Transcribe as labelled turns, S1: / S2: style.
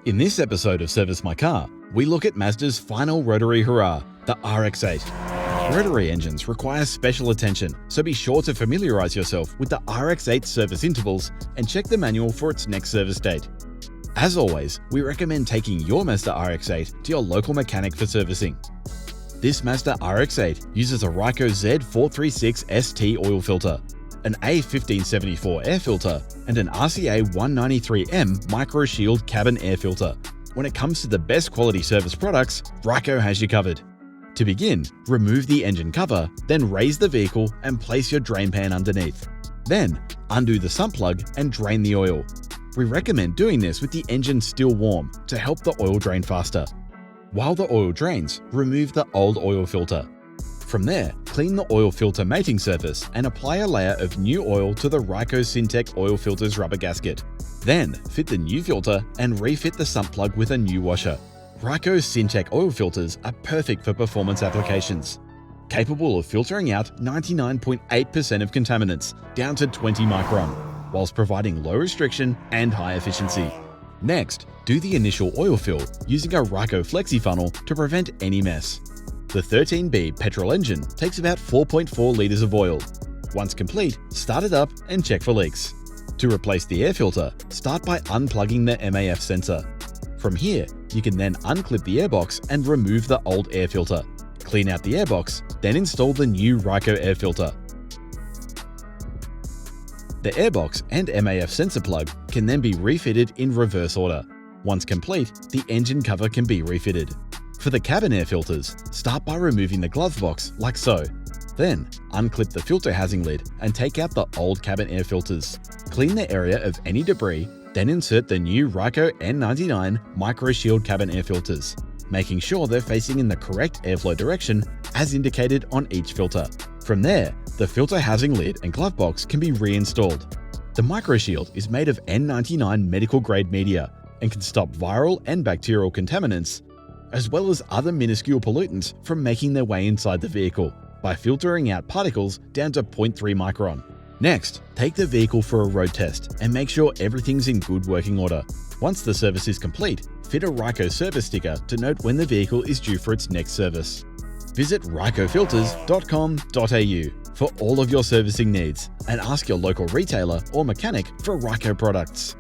S1: In this episode of Service My Car, we look at Mazda's final Rotary hurrah, the RX8. Rotary engines require special attention, so be sure to familiarize yourself with the RX8 service intervals and check the manual for its next service date. As always, we recommend taking your Mazda RX8 to your local mechanic for servicing. This Mazda RX8 uses a Ryco Z436ST oil filter, an A1574 air filter, and an RCA 193M micro shield cabin air filter. When it comes to the best quality service products, Ryco has you covered. To begin, remove the engine cover, then raise the vehicle and place your drain pan underneath. Then, undo the sump plug and drain the oil. We recommend doing this with the engine still warm to help the oil drain faster. While the oil drains, remove the old oil filter. From there, clean the oil filter mating surface and apply a layer of new oil to the Ryco Syntec oil filter's rubber gasket. Then, fit the new filter and refit the sump plug with a new washer. Ryco Syntec oil filters are perfect for performance applications, capable of filtering out 99.8% of contaminants down to 20 micron, whilst providing low restriction and high efficiency. Next, do the initial oil fill using a Ryco Flexi funnel to prevent any mess. The 13B petrol engine takes about 4.4 litres of oil. Once complete, start it up and check for leaks. To replace the air filter, start by unplugging the MAF sensor. From here, you can then unclip the airbox and remove the old air filter. Clean out the airbox, then install the new Ryco air filter. The airbox and MAF sensor plug can then be refitted in reverse order. Once complete, the engine cover can be refitted. For the cabin air filters, start by removing the glove box like so. Then, unclip the filter housing lid and take out the old cabin air filters. Clean the area of any debris, then insert the new Ryco N99 Micro Shield cabin air filters, making sure they're facing in the correct airflow direction as indicated on each filter. From there, the filter housing lid and glove box can be reinstalled. The Micro Shield is made of N99 medical grade media and can stop viral and bacterial contaminants, as well as other minuscule pollutants from making their way inside the vehicle by filtering out particles down to 0.3 micron. Next, take the vehicle for a road test and make sure everything's in good working order. Once the service is complete, fit a Ryco service sticker to note when the vehicle is due for its next service. Visit rycofilters.com.au for all of your servicing needs and ask your local retailer or mechanic for Ryco products.